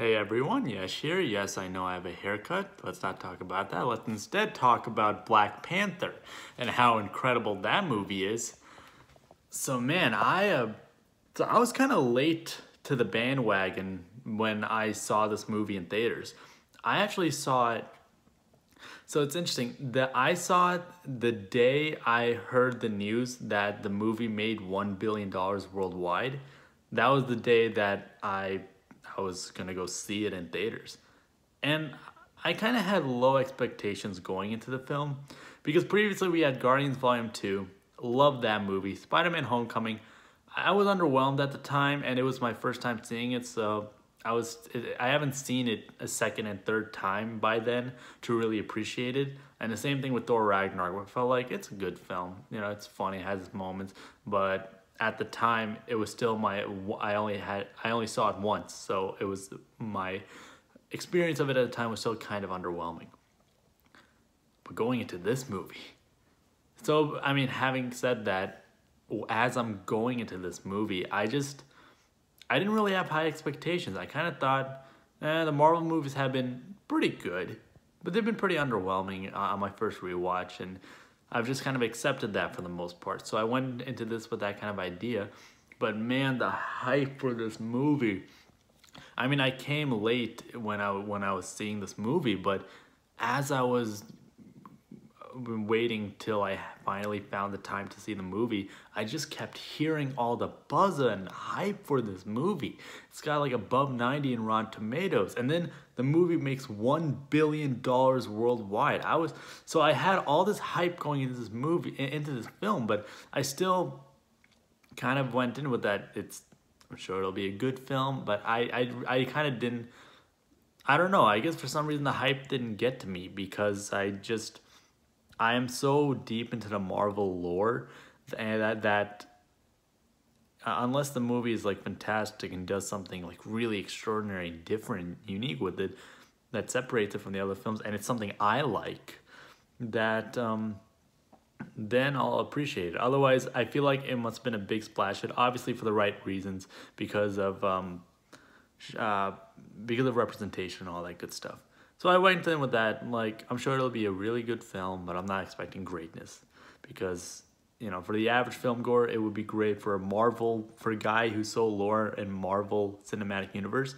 Hey everyone, Yash here. Yes, I know I have a haircut. Let's not talk about that. Let's instead talk about Black Panther and how incredible that movie is. So man, I was kind of late to the bandwagon when I saw this movie in theaters. I actually saw it. So it's interesting that I saw it the day I heard the news that the movie made $1 billion worldwide. That was the day that I was gonna go see it in theaters. And I kind of had low expectations going into the film because previously we had Guardians Volume 2, loved that movie. Spider-Man Homecoming, I was underwhelmed at the time and it was my first time seeing it, so I haven't seen it a second and third time by then to really appreciate it. And the same thing with Thor Ragnarok, where I felt like it's a good film. You know, it's funny, it has its moments, but at the time it was still I only saw it once, so it was my experience of it at the time was still kind of underwhelming. But going into this movie, so I mean, having said that, as I'm going into this movie, I didn't really have high expectations. I kind of thought, the Marvel movies have been pretty good, but they've been pretty underwhelming on my first rewatch, and I've just kind of accepted that for the most part. So I went into this with that kind of idea, but man, the hype for this movie. I mean, I came late when I was seeing this movie, but as I was waiting till I finally found the time to see the movie, I just kept hearing all the buzz and hype for this movie. It's got like above 90 in Rotten Tomatoes, and then the movie makes $1 billion worldwide. So I had all this hype going into into this film, but I still kind of went in with that. I'm sure it'll be a good film, but I kind of didn't. I don't know. I guess for some reason the hype didn't get to me because I am so deep into the Marvel lore and that unless the movie is like fantastic and does something like really extraordinary, different, unique with it that separates it from the other films, and it's something I like, that then I'll appreciate it. Otherwise, I feel like it must have been a big splash hit, obviously for the right reasons, because of representation and all that good stuff. So I went in with that, like, I'm sure it'll be a really good film, but I'm not expecting greatness. Because, you know, for the average film goer, it would be great for a guy who's so lore in Marvel Cinematic Universe,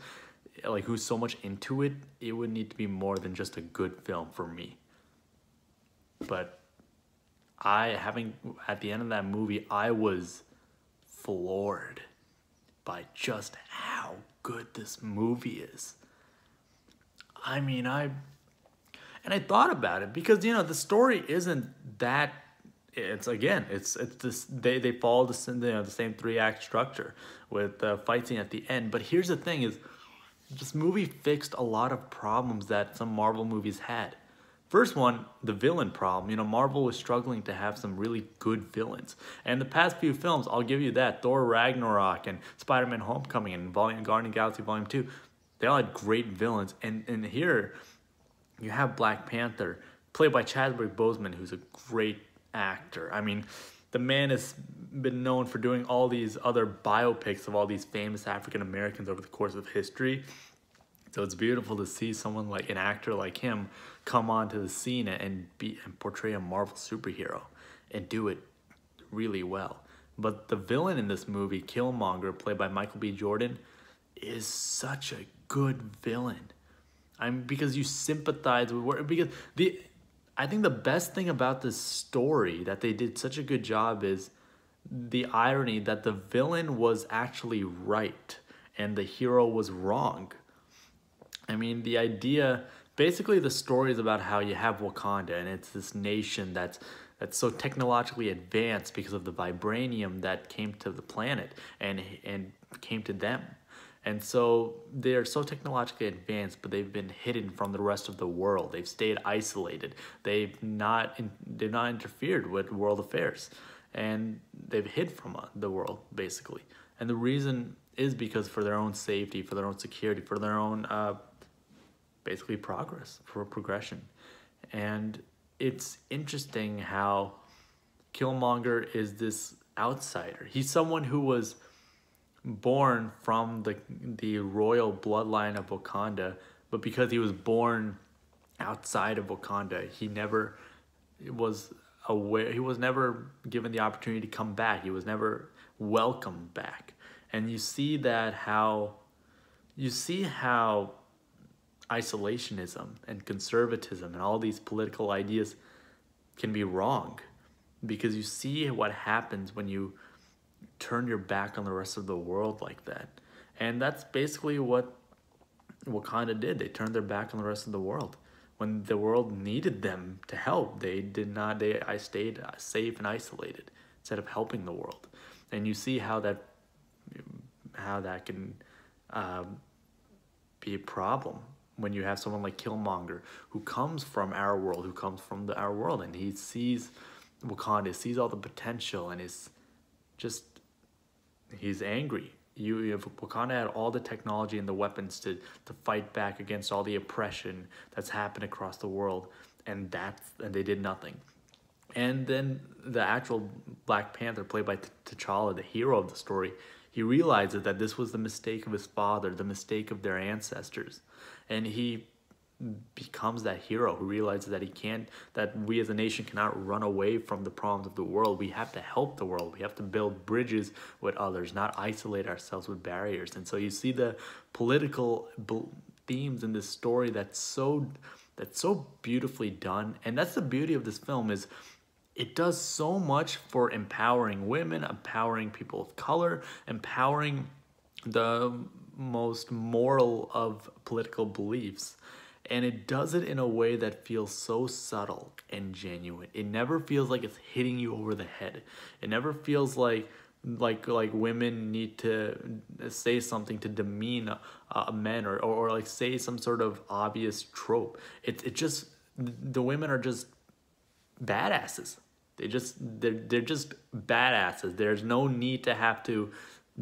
like, who's so much into it, it would need to be more than just a good film for me. But at the end of that movie, I was floored by just how good this movie is. I mean, I thought about it because, you know, the story isn't that. It's this. They follow the same 3-act structure with the fight scene at the end. But here's the thing: is this movie fixed a lot of problems that some Marvel movies had. First one, the villain problem. You know, Marvel was struggling to have some really good villains. And the past few films, I'll give you that. Thor Ragnarok and Spider-Man Homecoming and Guardians of the Galaxy Volume 2. They all had great villains. And here, you have Black Panther, played by Chadwick Boseman, who's a great actor. I mean, the man has been known for doing all these other biopics of all these famous African Americans over the course of history. So it's beautiful to see someone like an actor like him come onto the scene and portray a Marvel superhero and do it really well. But the villain in this movie, Killmonger, played by Michael B. Jordan, is such a good villain. Because you sympathize with I think the best thing about this story that they did such a good job is the irony that the villain was actually right and the hero was wrong. I mean, the idea, basically the story is about how you have Wakanda, and it's this nation that's so technologically advanced because of the vibranium that came to the planet and came to them. And so they're so technologically advanced, but they've been hidden from the rest of the world. They've stayed isolated. They've not interfered with world affairs, and they've hid from the world basically. And the reason is because for their own safety, for their own security, for their own basically progression. And it's interesting how Killmonger is this outsider. He's someone who was born from the royal bloodline of Wakanda, but because he was born outside of Wakanda, he never was aware. He was never given the opportunity to come back. He was never welcomed back. And you see how isolationism and conservatism and all these political ideas can be wrong, because you see what happens when you turn your back on the rest of the world like that. And that's basically what Wakanda did. They turned their back on the rest of the world. When the world needed them to help, they did not. I stayed safe and isolated instead of helping the world. And you see how that can be a problem when you have someone like Killmonger, who comes from our world, our world, and he sees Wakanda, sees all the potential, and he's angry. If Wakanda had all the technology and the weapons to fight back against all the oppression that's happened across the world, and they did nothing. And then the actual Black Panther, played by T'Challa, the hero of the story, he realizes that this was the mistake of his father, the mistake of their ancestors, and he becomes that hero who realizes that we as a nation cannot run away from the problems of the world. We have to help the world. We have to build bridges with others, not isolate ourselves with barriers. And so you see the political themes in this story that's so beautifully done. And that's the beauty of this film, is it does so much for empowering women, empowering people of color, empowering the most moral of political beliefs. And it does it in a way that feels so subtle and genuine. It never feels like it's hitting you over the head. It never feels like women need to say something to demean a men, or like say some sort of obvious trope. It just, the women are just badasses. They're just badasses. There's no need to have to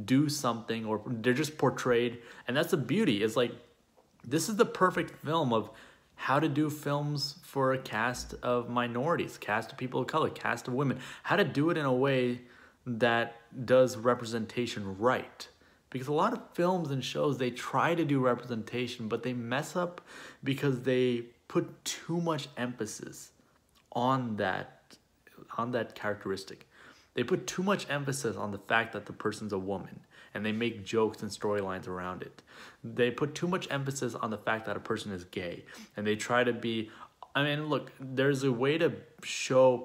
do something, or they're just portrayed. And that's the beauty. It's like, this is the perfect film of how to do films for a cast of minorities, cast of people of color, cast of women, how to do it in a way that does representation right. Because a lot of films and shows, they try to do representation, but they mess up because they put too much emphasis on that characteristic. They put too much emphasis on the fact that the person's a woman, and they make jokes and storylines around it. They put too much emphasis on the fact that a person is gay, and they try to be, I mean, look, there's a way to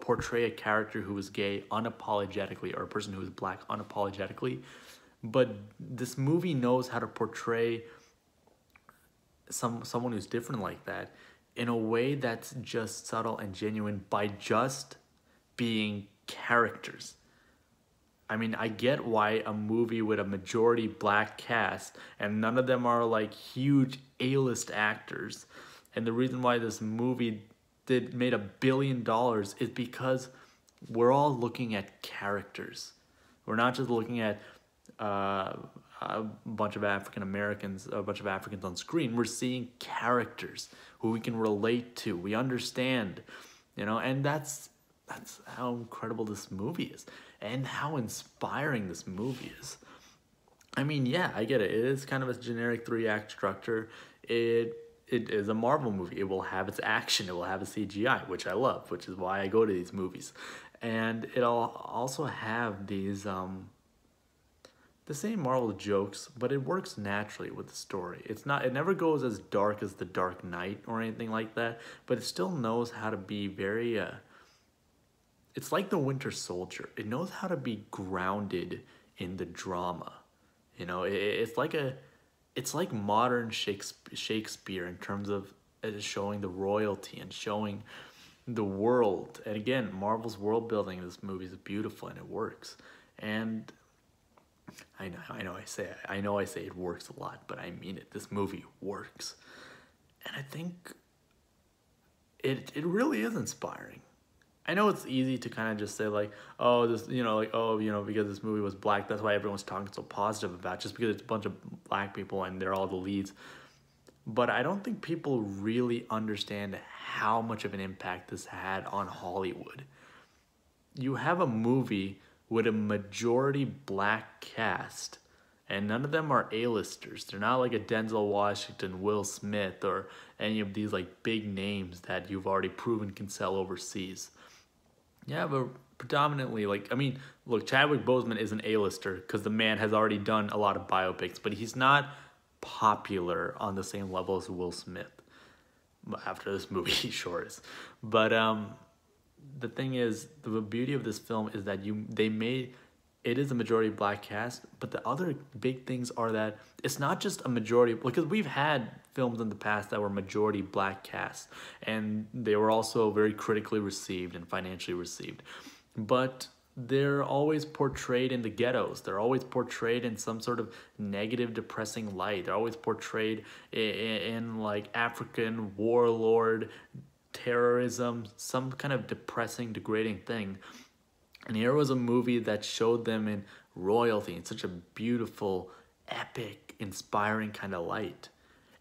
portray a character who is gay unapologetically, or a person who is black unapologetically, but this movie knows how to portray someone who's different like that in a way that's just subtle and genuine by just being characters. I mean, I get why a movie with a majority black cast, and none of them are like huge A-list actors, and the reason why this movie made $1 billion is because we're all looking at characters. We're not just looking at a bunch of African Americans, a bunch of Africans on screen. We're seeing characters who we can relate to. We understand, and that's how incredible this movie is, and how inspiring this movie is. I mean, yeah, I get it. It is kind of a generic 3-act structure. It is a Marvel movie. It will have its action. It will have its CGI, which I love, which is why I go to these movies. And it'll also have these the same Marvel jokes, but it works naturally with the story. It never goes as dark as The Dark Knight or anything like that, but it still knows how to be very it's like The Winter Soldier. It knows how to be grounded in the drama. It's like modern Shakespeare in terms of showing the royalty and showing the world. And again, Marvel's world building in this movie is beautiful, and it works. And I know I say it works a lot, but I mean it. This movie works. And I think it really is inspiring. I know it's easy to kind of just say like, oh, this, because this movie was black, that's why everyone's talking so positive about it, just because it's a bunch of black people and they're all the leads. But I don't think people really understand how much of an impact this had on Hollywood. You have a movie with a majority black cast, And none of them are A-listers. They're not like a Denzel Washington, Will Smith, or any of these like big names that you've already proven can sell overseas. Yeah, but predominantly, like, I mean, look, Chadwick Boseman is an A-lister because the man has already done a lot of biopics, but he's not popular on the same level as Will Smith. After this movie, he sure is. But the thing is, the beauty of this film is that they made it is a majority black cast, but the other big things are that it's not just a majority, because we've had films in the past that were majority black cast, and they were also very critically received and financially received, but they're always portrayed in the ghettos. They're always portrayed in some sort of negative, depressing light. They're always portrayed in like African warlord terrorism, some kind of depressing, degrading thing. And here was a movie that showed them in royalty, in such a beautiful, epic, inspiring kind of light.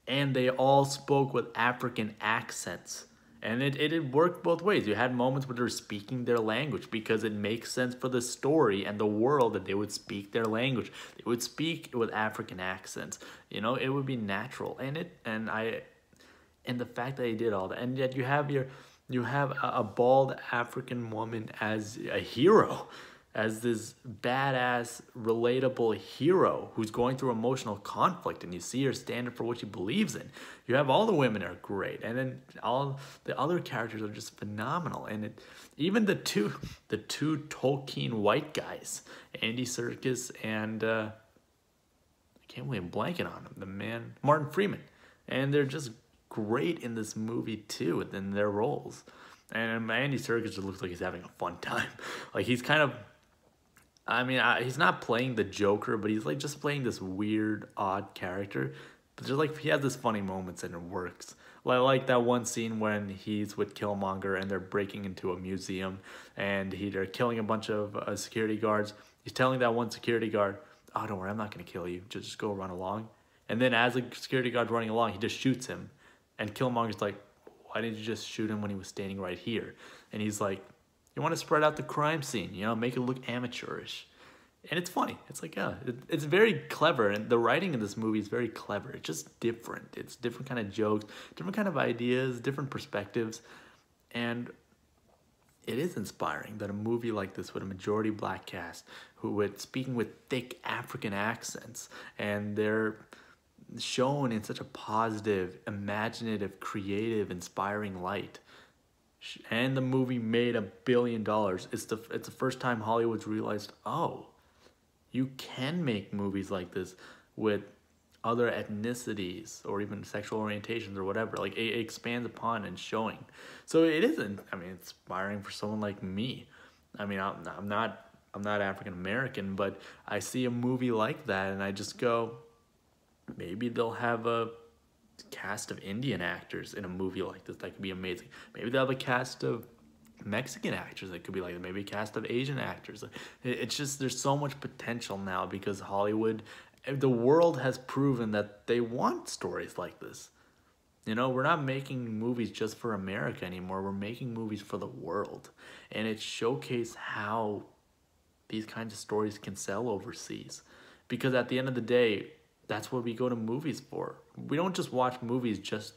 And they all spoke with African accents. And it worked both ways. You had moments where they were speaking their language because it makes sense for the story and the world that they would speak their language. They would speak with African accents. You know, it would be natural. And the fact that they did all that. And yet you have a bald African woman as a hero, as this badass, relatable hero who's going through emotional conflict, and you see her standing for what she believes in. You have all the women are great, and then all the other characters are just phenomenal. And even the two Tolkien white guys, Andy Serkis and I can't believe I'm blanking on him, the man Martin Freeman, and they're just great in this movie too, in their roles. And Andy Serkis just looks like he's having a fun time. Like he's kind of, I mean, he's not playing the Joker, but he's like just playing this weird, odd character. But just like he has this funny moments and it works. Like that one scene when he's with Killmonger and they're breaking into a museum and they're killing a bunch of security guards. He's telling that one security guard, "Oh, don't worry, I'm not gonna kill you. Just go run along." And then as the security guard's running along, he just shoots him. And Killmonger's like, "Why didn't you just shoot him when he was standing right here?" And he's like, "You want to spread out the crime scene, you know, make it look amateurish." And it's funny. It's like, yeah, it's very clever. And the writing in this movie is very clever. It's just different. It's different kind of jokes, different kind of ideas, different perspectives. And it is inspiring that a movie like this with a majority black cast, who would speaking with thick African accents, and they're shown in such a positive, imaginative, creative, inspiring light. And the movie made $1 billion. It's the first time Hollywood's realized, oh, you can make movies like this with other ethnicities or even sexual orientations or whatever. Like it expands upon and showing. So it isn't, I mean, inspiring for someone like me. I mean, I'm not African American, but I see a movie like that and I just go, maybe they'll have a cast of Indian actors in a movie like this that could be amazing. Maybe they'll have a cast of Mexican actors that could be like, maybe a cast of Asian actors. It's just, there's so much potential now because Hollywood, the world has proven that they want stories like this. You know, we're not making movies just for America anymore. We're making movies for the world. And it showcased how these kinds of stories can sell overseas. Because at the end of the day, that's what we go to movies for. We don't just watch movies just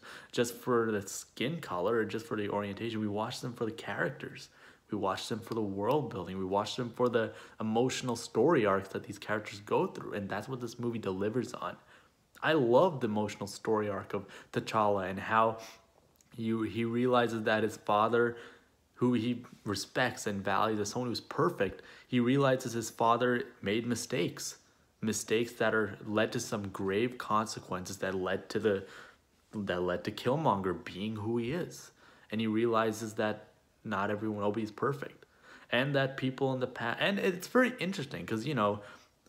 for the skin color or just for the orientation. We watch them for the characters. We watch them for the world building. We watch them for the emotional story arcs that these characters go through. And that's what this movie delivers on. I love the emotional story arc of T'Challa and how he realizes that his father, who he respects and values as someone who's perfect, he realizes his father made mistakes that are led to some grave consequences that led to Killmonger being who he is. And he realizes that not everyone will be perfect, and that people in the past, and it's very interesting because, you know,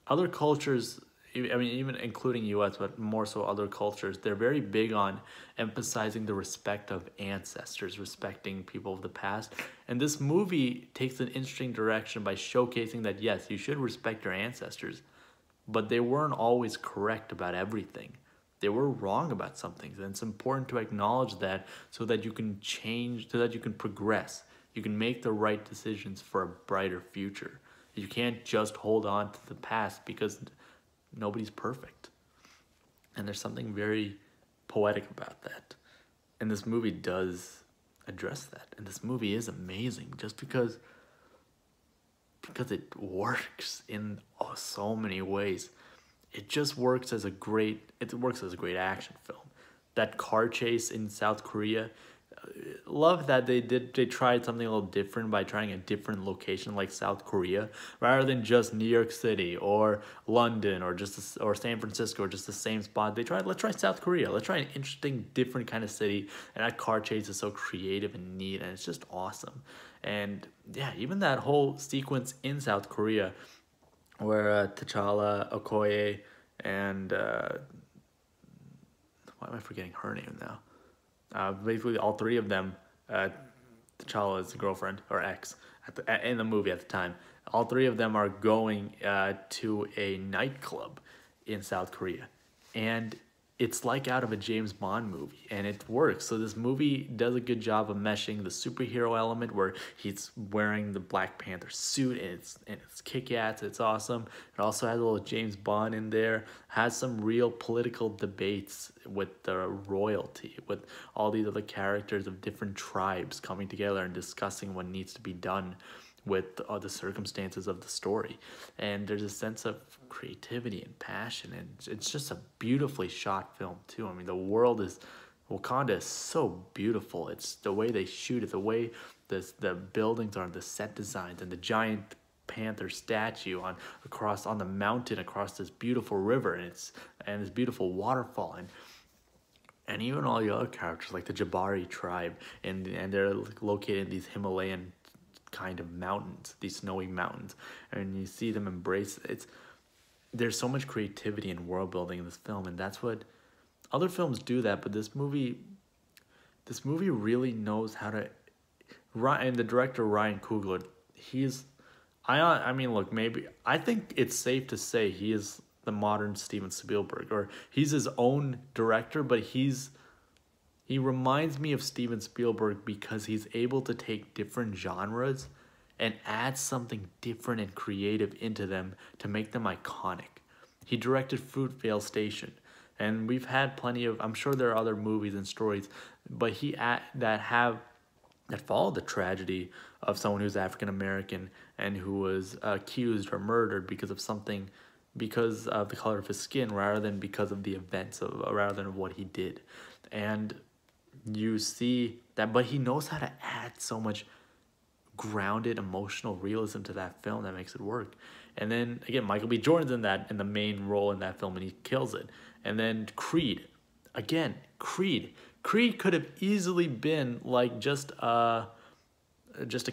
other cultures, I mean, even including US, but more so other cultures, they're very big on emphasizing the respect of ancestors, respecting people of the past. And this movie takes an interesting direction by showcasing that, yes, you should respect your ancestors, but they weren't always correct about everything. They were wrong about some things, and it's important to acknowledge that so that you can change, so that you can progress. You can make the right decisions for a brighter future. You can't just hold on to the past because Nobody's perfect. And there's something very poetic about that. And this movie does address that. And this movie is amazing just because it works in so many ways. It just works as a great action film. That car chase in South Korea, love that they tried something a little different by trying a different location like South Korea rather than just New York City or London or San Francisco or just the same spot. Let's try South Korea. Let's try an interesting different kind of city, and that car chase is so creative and neat, and it's just awesome. And yeah, even that whole sequence in South Korea where T'Challa, Okoye, and why am I forgetting her name now? Basically, all three of them, T'Challa's girlfriend or ex in the movie at the time, all three of them are going to a nightclub in South Korea. And it's like out of a James Bond movie, and it works. So this movie does a good job of meshing the superhero element where he's wearing the Black Panther suit, and it's kick-ass, it's awesome. It also has a little James Bond in there, has some real political debates with the royalty, with all these other characters of different tribes coming together and discussing what needs to be done with the circumstances of the story. And there's a sense of creativity and passion, and it's just a beautifully shot film too. I mean, Wakanda is so beautiful. It's the way they shoot it, the way the buildings are, the set designs, and the giant panther statue on the mountain across this beautiful river, and this beautiful waterfall, and even all the other characters like the Jabari tribe, and they're located in these Himalayan kind of mountains, these snowy mountains, and you see them embrace it. There's so much creativity and world building in this film, and that's what other films do that, but this movie really knows how to. And the director Ryan Coogler, I mean, look, maybe I think it's safe to say he is the modern Steven Spielberg, or he's his own director, but he reminds me of Steven Spielberg because he's able to take different genres and add something different and creative into them to make them iconic. He directed Fruitvale Station, and we've had plenty of, I'm sure there are other movies and stories, but that follow the tragedy of someone who's African American and who was accused or murdered because of the color of his skin rather than because of the events rather than what he did. And you see that, but he knows how to add so much grounded emotional realism to that film that makes it work. And then again, Michael B. Jordan's in the main role in that film, and he kills it. And then Creed could have easily been like just a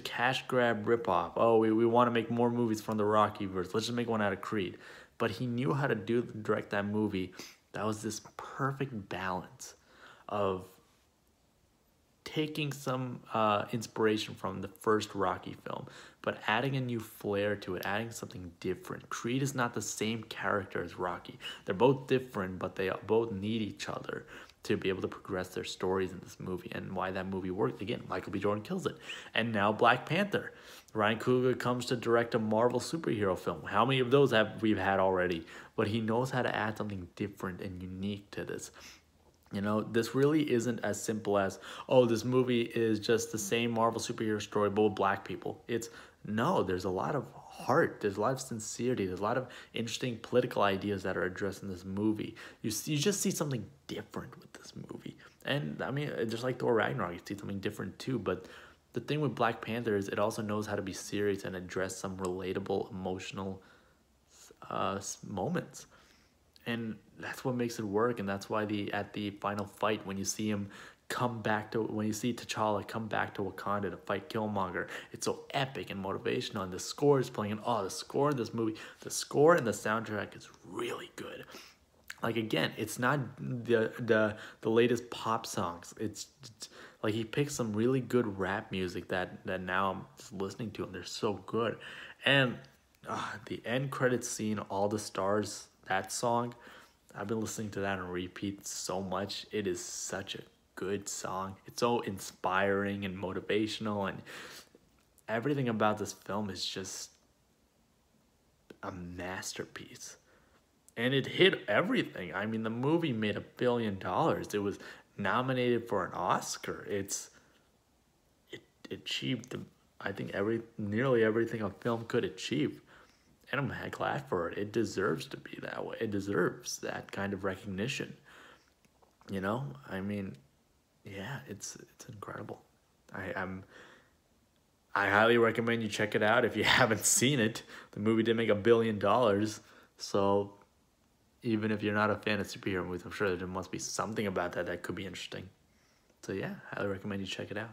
cash grab ripoff. Oh, we want to make more movies from the Rocky verse. Let's just make one out of Creed. But he knew how to direct that movie. That was this perfect balance of taking some inspiration from the first Rocky film, but adding a new flair to it, adding something different. Creed is not the same character as Rocky. They're both different, but they both need each other to be able to progress their stories in this movie, and why that movie worked. Again, Michael B. Jordan kills it. And now Black Panther. Ryan Coogler comes to direct a Marvel superhero film. How many of those have we've had already? But he knows how to add something different and unique to this. You know, this really isn't as simple as, oh, this movie is just the same Marvel superhero story, but with black people. No, there's a lot of heart, there's a lot of sincerity, there's a lot of interesting political ideas that are addressed in this movie. You just see something different with this movie. And I mean, just like Thor Ragnarok, you see something different too. But the thing with Black Panther is it also knows how to be serious and address some relatable, emotional moments. And that's what makes it work, and that's why at the final fight, when you see T'Challa come back to Wakanda to fight Killmonger, it's so epic and motivational, and the score is playing, the score in this movie, the score and the soundtrack is really good. Like, again, it's not the latest pop songs. It's like he picks some really good rap music that now I'm just listening to, and they're so good. And the end credits scene, All the Stars, that song, I've been listening to that on repeat so much. It is such a good song. It's so inspiring and motivational, and everything about this film is just a masterpiece. and it hit everything. I mean, the movie made $1 billion. It was nominated for an Oscar. It achieved I think nearly everything a film could achieve. And I'm glad for it. It deserves to be that way. It deserves that kind of recognition. You know, I mean, yeah, it's incredible. I highly recommend you check it out if you haven't seen it. The movie did make $1 billion, so even if you're not a fan of superhero movies, I'm sure there must be something about that that could be interesting. So yeah, highly recommend you check it out.